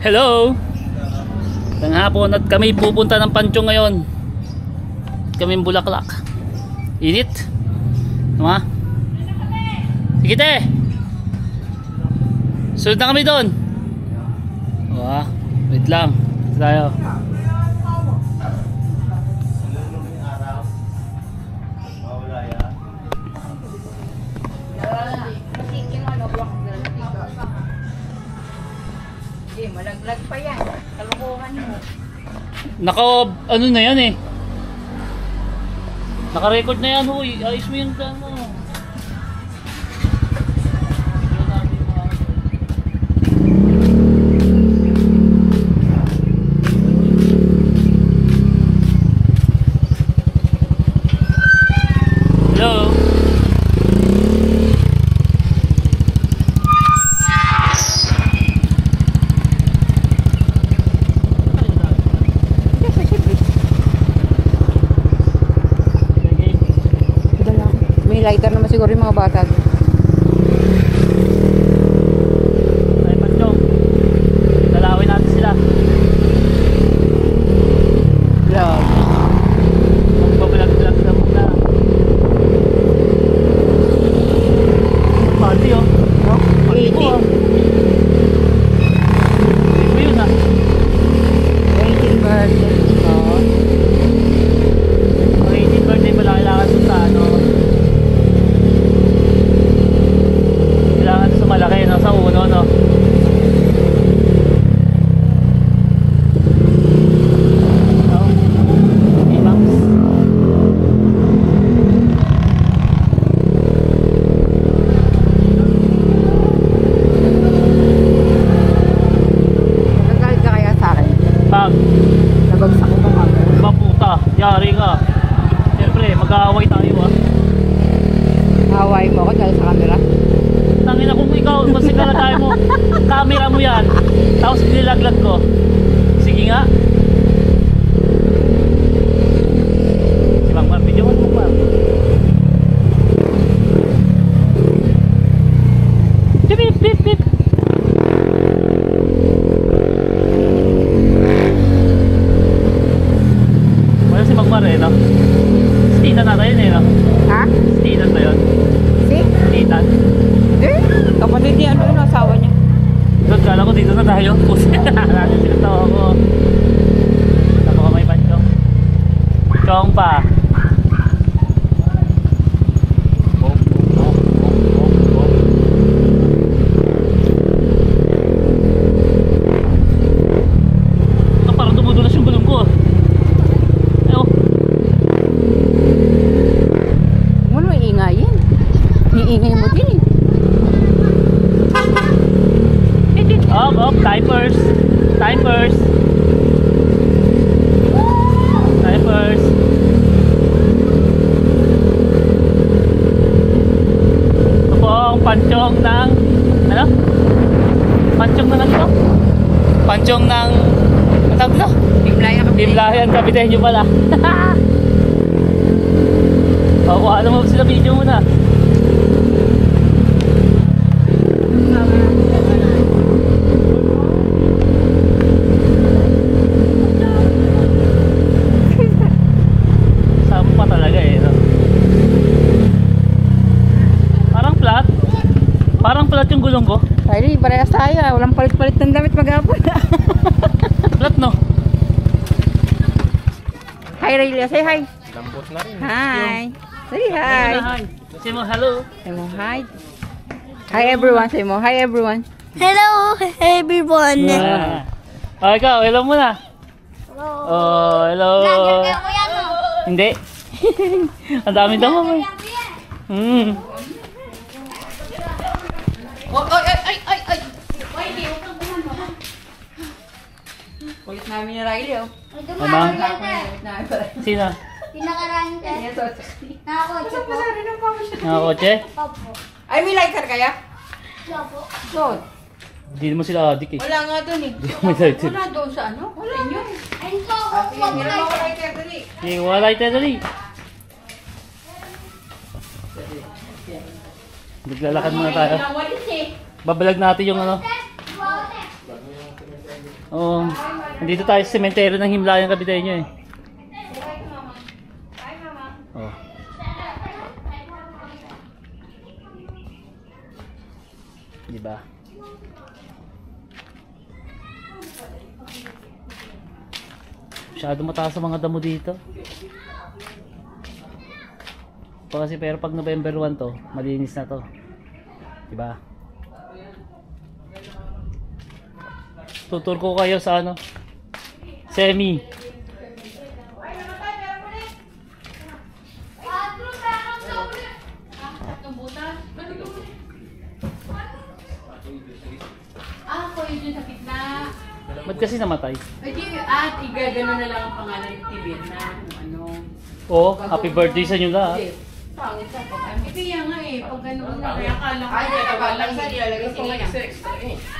Hello! Tang hapon at kami pupunta ng Panchong ngayon. Kami Bulaklak. Init. Tama? Sige te! Sunod na kami doon. Wait lang. Ito tayo. Malaglag pa yan. Kalukuhan mo. Ano na yan eh. Naka-record na yan, huy. Ayos mo yung ano. Hello. Lighter naman siguro yung mga bata. Ay, Panchong. Dalawin natin sila. Yeah. Magbabalag-balag sila muna. Pati oh. No? Pati po oh. Hindi ko yun ah. 18 birthday. Oo. 18 birthday pala kailangan doon sa ano. Kailangan sa malaki no? Sa uno no? Nagagalit ka kaya sa akin? Pag Nabagsak ko ng camera. maputa, yari ka. Siyempre, mag-aaway tayo ah. Hawaii mo ako dahil sa camera. Tangina kung ikaw, mas tayo mo, camera mo yan, tapos nilaglag ko. Sige nga. Si Mang video mo pa. Bip, bip, bip. Wala si Mang eh, no? Stitan na tayo eh, no? Ha? Stitan ba yun? Si? Stitan? Kapatid niya, ano yung asawa niya? Doon, kala ko dito na tayo. Pusi na natin sinatawa ko. Napaka may Panchong. Chong pa. Parang tumudulas yung gulong ko. Ayaw. Ano may ingayin? Iingay mo din eh. Up, diapers. Diapers. Diapers. Ito po ang Panchong ng ano? Panchong ng ano? Panchong ng ang tawag dito? Timlayan kami. Timlayan, Kapitenyo pala. Kuha naman sila video muna. Sampa talaga eh, no? Parang flat yung gulong ko. Ay, parehas tayo. Walang palit-palit ng damit mag-apon. Flat no? Hi, Raylia. Say hi. Lambot na rin. Hi. Say hi. Say mo hello. Say mo hi. Hi, everyone. Say mo hi, everyone. Hello, everyone. Ah, ikaw, hello muna. Hello. Oh, hello. Vlogger kayo, kuya, no? Hindi. Ang dami daw mo. Ay. Kulit namin yung Riley, oh. Ano? Sino? Pinakaraan ka. Nakakotse po. Nakakotse? Opo. Ay, may lighter kaya? Opo. Doon. Hindi naman sila adik eh. Wala nga doon eh. May lighter. Wala doon sa ano? Wala inyo. Ayun po, Sige, meron ako lighter dali. Sige, wala lighter dali. Naglalakad muna tayo. Walis eh. Babalag natin yung ano. Oo. Nandito tayo sa sementeryo ng Himlayan Caviteño eh. Oh. Diba? Masyado mataas ang mga damo dito. Kasi pero pag November 1 to, malinis na to. Diba? Tutur ko kayo sa ano? Semi. Ako yun sa gitna. Ba't kasi namatay? Pwede at igagano na lang ang pangalan ni Tibir na kung ano. Oo, happy birthday sa inyo lahat. Hindi. Pangit sa pag kaya nga eh, pag gano'n na kaya akala ko. Ay, akala ko nilalagay sila niya.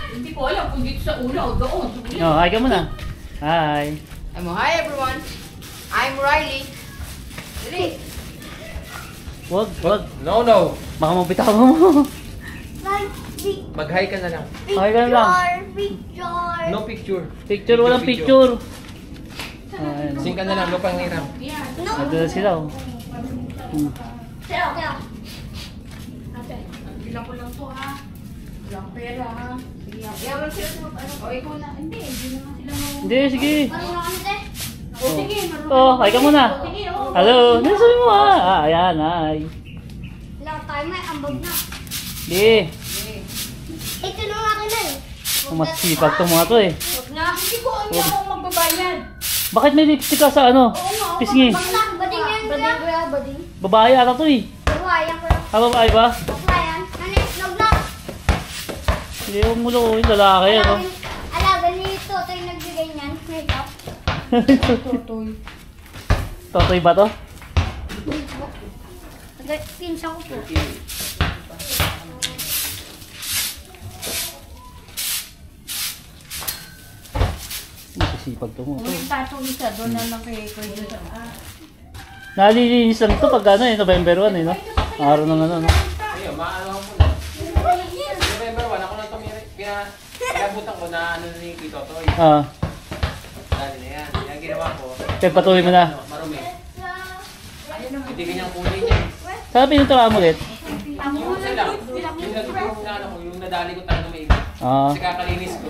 Hindi ko alam kung dito sa ulo o doon. Oh, hi ka muna. Hi. Hi everyone. I'm Riley. Dali. Wag. No. Baka mabitawan mo. Mag-hi ka na lang. Hi ka na lang. Picture. No picture. Picture, walang picture. Ayan. Sing ka na lang, lupang niram. Ito na sila oh. Kaya. Bilang ko lang to ha. Bilang pera ha. Yaman sila sa ano. O ikaw na. Hindi naman sila mo. Hindi, sige. Marunong ka na O sige, marunong. Oh, hi ka muna. Sige, o. Hello. Nasabi mo ah. Ayan, hi. Lang tayo may ambag na. Hindi. Ito na nga akin na eh. Masipag itong mga to eh. Huwag na. Hindi ko alam akong magbabayad. Bakit may lipstick ka sa ano? Pisngi. Bakla, bading yan kuya. Bading. Babae ata to eh. Bawayan ko lang. Ah, babae ba? Bakla yan. Ano yung itlog na? Hindi, huwag mo lukuhin. Lalaki yan oh. Alaga ni Toto yung nagbigay niyan. Makeup. Totoy ba to? Pinsa ko po. Masisipag to mo. Kung yung tatong isa, doon na lang kay Kuya Jun. Nalilinis lang to pag ano eh, November 1 eh no? Araw ng ano no? Ayun, maano ko na. November 1, ako lang pinabutan ko na ano ni Tito Toy. Ah, Dali na yan. Yung ginawa ko, pagpatuloy mo na. marumi. Hindi kanyang kulay niya. Saan pinuntura mo ulit? Yung isa lang. Yung natutulong na ano ko, yung nadali ko talaga may iba. Ah, Kasi kakalinis ko.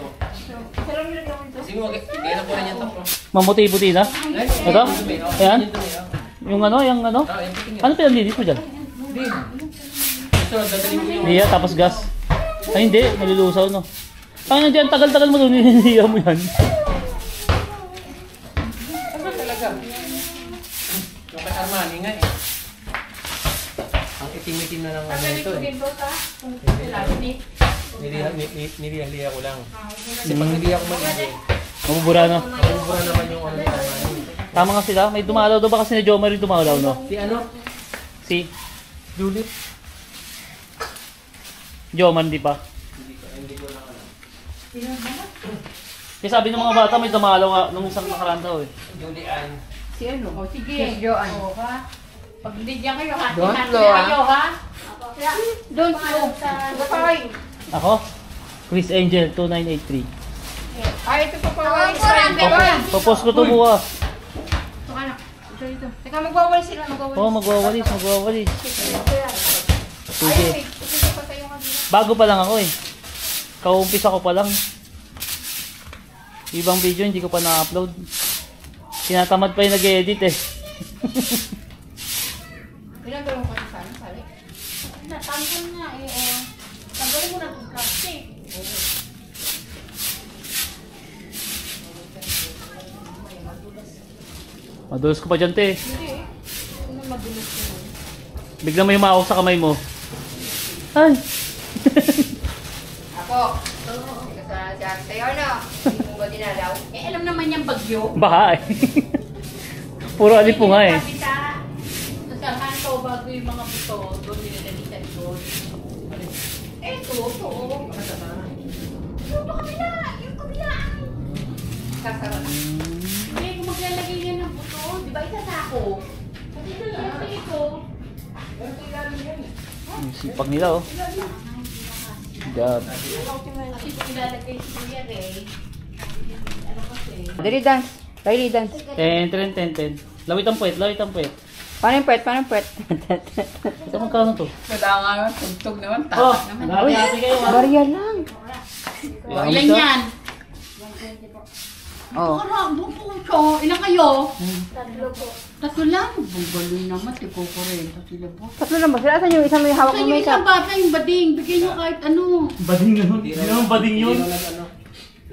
Kasi mo, kaya na po rin yan tapos. mamuti-buti na? Ito? Ayan? Yung ano, yung ano? Yung piting yan. Ano pinanlinis mo dyan? Hindi. Ito, dadalhin ko yung... Liya, tapos gas. Ay hindi, malulusaw no. Ay nandiyan, tagal-tagal mo doon, hinihiya mo yan. Ano talaga? Yung kay Armani nga eh. Ang itim-itim na lang ano ito eh. Niliya ko lang. Kasi pag niliya ko mag-ibig, Mabubura no. mabubura naman yung ano ni Armani. Tama nga sila, may dumalaw daw ba kasi ni Jomar yung dumalaw no? Si ano? Si Juliet? Jomar, di pa. Hindi ko lang alam. Kasi sabi ng mga bata may dumalaw nga nung isang nakaraan daw eh. Julie Ann. Si ano? O sige. Yes, Joanne. O ha? Pag bigyan kayo ha? Don't Hati-hati go, ha? kayo ha? Don't go. Goodbye. Ako? Chris Angel 2983. Ay, ito pa pa. Ako po lang. Popost ko to bukas. Ito ka na. Ito dito. Teka, magwawali sila. Magwawali. Oo, magwawalis. Sige. Ay, ito pa tayo kanina. Bago pa lang ako eh. Kaumpisa ko pa lang. Ibang video hindi ko pa na-upload. Tinatamad pa yung nag-edit eh. Ilang gawin ko sana, sali? Natanggal nga eh. O. Tanggalin mo na itong plastic. Madulas ko pa dyan te. Hindi eh. Ano madulas ko nun? Biglang may umawak sa kamay mo. Ay! Ako. Kasalanan si Ate Tayo, no? Hindi mo ba dinalaw? Eh alam naman yung bagyo. Baka eh. Puro alipo nga eh. Kapita. Sa kanto bago yung mga buto. Doon nilalalitan doon. Eh ito. Yung kabila. Yung kabilaan. Sasarap. Hindi, kung maglalagay yan ng buto, di ba itatako? Kasi ito. Ang sipag nila oh. Job. Kasi kung ilalagay si Kuya Ray, Dali dance. Riley dance. 10, 10. Lawit ang puwet. Paano yung puwet? Paano yung puwet? Ito magkano to? Kailangan tugtog naman, Oh, tatak naman. hati-hati kayo ha. Barya lang. Oh, ilan yan? Oh. Parang, bupuso. Ilan kayo? Tatlo po. Tatlo lang. Bungaloy naman, tiko ko rin. Sila po. Tatlo lang ba? Sila saan yung isang may hawak Saan ng yung isang makeup? bata yung bading? Bigyan nyo kahit ano. Bading naman. Hindi naman bading yun.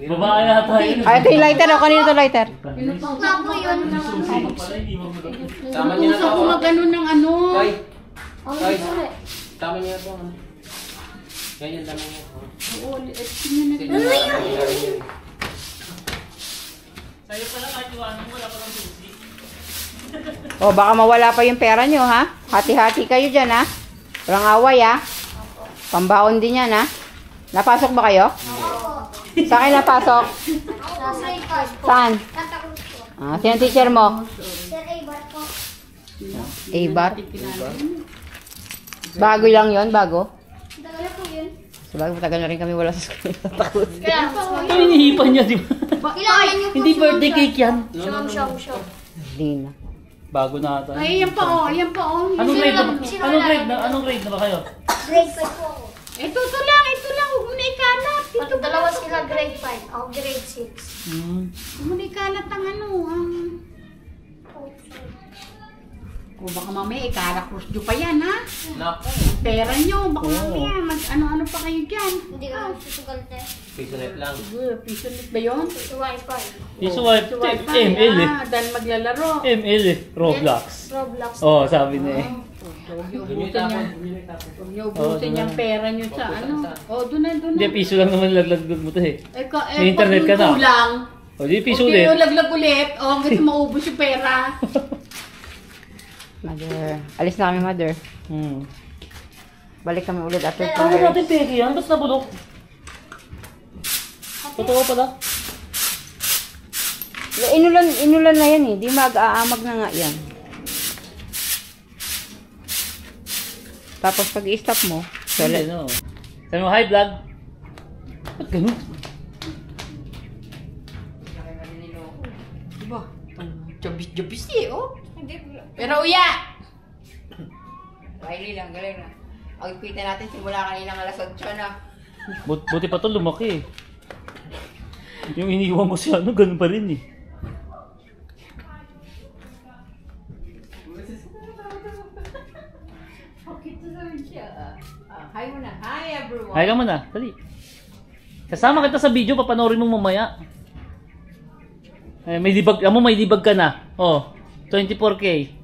Babae yata yun. Ay, ito yung lighter. O, kanino ito lighter? Nga po yun. Tama niya na Pusa to. ko mag-ano ng ano. Ay, Ang Ay. ito tama niya to. Ganyan, tama niya. Oo, tingnan natin. Sa'yo pala kahit iwanan mo, wala pa lang susi. O, baka mawala pa yung pera nyo, ha? Hati-hati kayo dyan, ha? Walang away, ha? Pambaon din yan, ha? Napasok ba kayo? Sa akin napasok? Sa grade 5 po. Saan? Santa Cruz po. Ah, sino teacher mo? Sir Abar po. Abar? Bago lang yon, bago? Tagal na po yun. So, bago matagal na rin kami wala sa school. Kaya po. Ito hinihipan niya, di ba? Kailangan niyo po Hindi birthday cake yan. Siyong. Hindi na. Bago na ata. Ay, yan pa oh, yan pa oh. Anong grade na ba? Sino Anong grade na ba kayo? Grade 5 po ako. Ito lang. Huwag mo na ikalat. Ito ba? Dalawa sila grade 5. Ako grade 6. Huwag mo na ikalat ang ano, ang... O baka mamaya ikara-cross nyo pa yan, ha? Naku. Pera nyo, baka Oo. mamaya mag-ano-ano pa kayo dyan. Hindi ka susugal te. Pisonet lang. Piso net ba yun? Sa wifi. Piso wife, ML eh. Dahil maglalaro. ML eh. Roblox. Roblox. Oh, sabi niya eh. Huwag niyo Doon yung ubusin tapon. yan. Doon yung tapon. Huwag niyo ubusin yung pera nyo sa ano. O, doon na. Hindi, piso lang naman laglag mo to eh. May internet ka na. Kulang. O, di piso Okay, ulit. yung laglag ulit. O, kasi maubos yung pera. Mother. Alis na kami, mother. Balik kami ulit after 2 Ano years. natin peke yan? Ba't nabulok? Totoo pala. Inulan na yan eh. Di mag-aamag na nga yan. Tapos pag i-stop mo, Hindi, no. Sabi mo, hi vlog. Ba't ganun? Diba? Jabis eh, oh. Pero uya! Riley lang, galing na. Ang kita natin simula kanina alas 8 na. Buti pa to lumaki eh. Yung iniwan mo si ano, ganun pa rin eh. Hi muna. Hi everyone. Hi ka muna, dali. Kasama kita sa video, papanoorin mo mamaya. May debug, may debug ka na. Oh, 24K.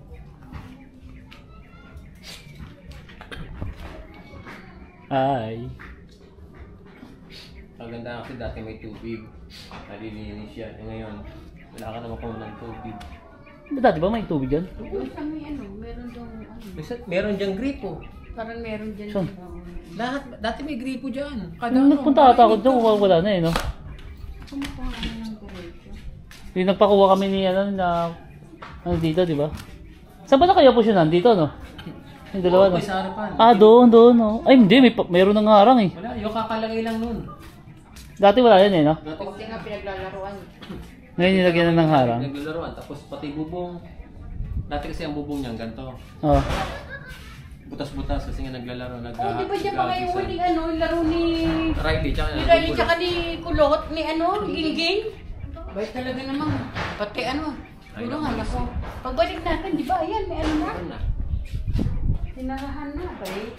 Hi. Maganda kasi dati may tubig. Nalilinis yan. Ngayon, wala ka naman kung ng tubig. Dati ba may tubig dyan? Doon sa may ano, meron daw ano. Meron diyang gripo. Parang meron dyan. Saan? Lahat, dati may gripo dyan. Nung nagpunta ata ako doon, wala na eh, no? Kumukuha ka na ng diretso. Yung nagpakuha kami ni ano, na ano dito, di ba? Saan ba na kayo po siya nandito, no? Yung dalawa, no? May sa harapan. Ah, doon. No? Ay, hindi. Meron ng harang eh. Wala, yung kakalagay lang nun. Dati wala yan eh, no? Dati Kasi nga pinaglalaroan. Ngayon nilagyan na ng harang. naglalaroan. Tapos pati bubong. Dati kasi ang bubong niyan, ganito. Oh. Butas-butas kasi nga naglalaro. Oh, di ba dyan pa kayo huling ano, laro ni... Riley, tsaka Ni Riley tsaka ni Kulot, ni ano, Gingging? Bait talaga naman. Pati ano, tulungan ako. Pagbalik natin, di ba, ayan, may ano na. Tinarahan na, bait.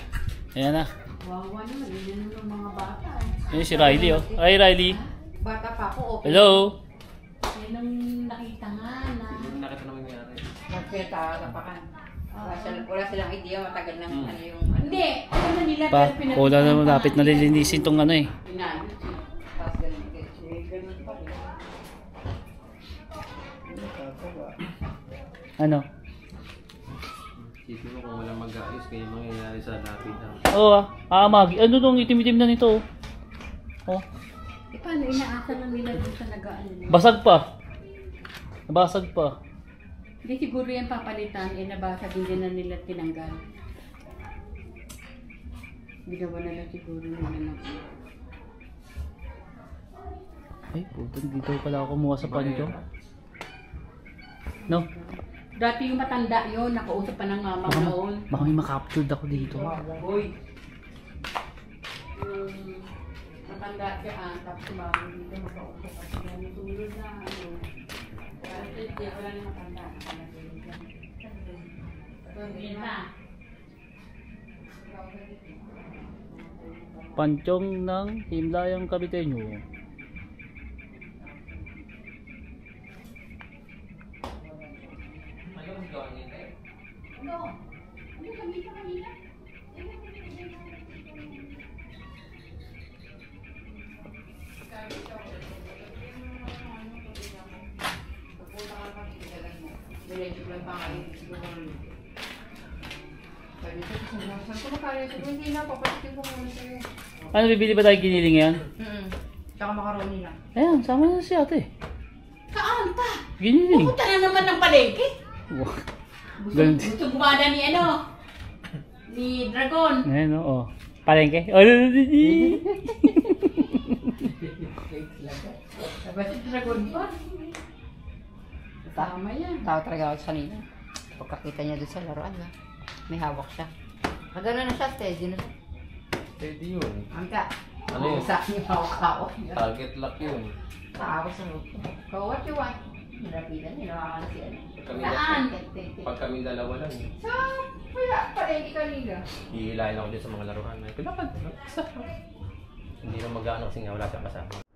Ayan na. Wawa naman, yun yung mga bata. Ayan si Riley, oh. Hi, Riley. Bata pa ako, okay. Hello. Yan ang nakita nga na. Nakita naman yung nangyari. Magpinatapakan. Wala silang idea matagal ng ano yung... Hindi, ano na nila. Pa, pero wala na malapit na lilinisin tong ano eh. Pinayos eh. Tapos ganun. Ganun pa rin. Ano? Isipin mo kung walang mag-aayos, kaya yung mangyayari sa dati na. Oo ah. Aamag. Ano tong itim-itim na nito, oh. Oh. Eh, paano inaasa lang nila dun sa nag-ano? Basag pa. Nabasag pa. Hindi siguro yan papalitan, eh nabasag hindi na nila tinanggal. Ginawa na lang siguro nila ng Ay, puto, dito pala ako kumuha sa panchong. No? Dati yung matanda yun, nakausap pa ng mama ko noon. Baka may makaptured ako dito. Uy. Matanda siya, tapos si mama dito makausap pa siya. Natulog na, ano. Kaya wala na matanda. Panchong ng Himlayang Kabitenyo. Ano, bibili ba tayo giniling ngayon? Tsaka macaroni lang. Ayan, sama na si ate. Saan pa? Giniling. Pupunta na naman ng palengke. Wow. Gusto, gusto gumana ni ano? Ni Dragon. Ayan, oo. Palengke. Oh, Sabay si Dragon pa. Tama yan. Tao talaga ako sa kanina. Pagkakita niya doon sa laruan na. May hawak siya. Magano na siya, steady na siya. Pwede yun. Angka. Ano yun? Sa akin yung hawak-hawak niya. Target lock yun. Tawa sa loob. So what you want? Hirapitan niya, nakakala si ano. Kami Saan? Pag kami dalawa lang, Sa palengke kanina. hihilahin ako dyan sa mga laruan. Ay, pilakad. Isa. Hindi na mag-ano kasi nga wala siyang kasama.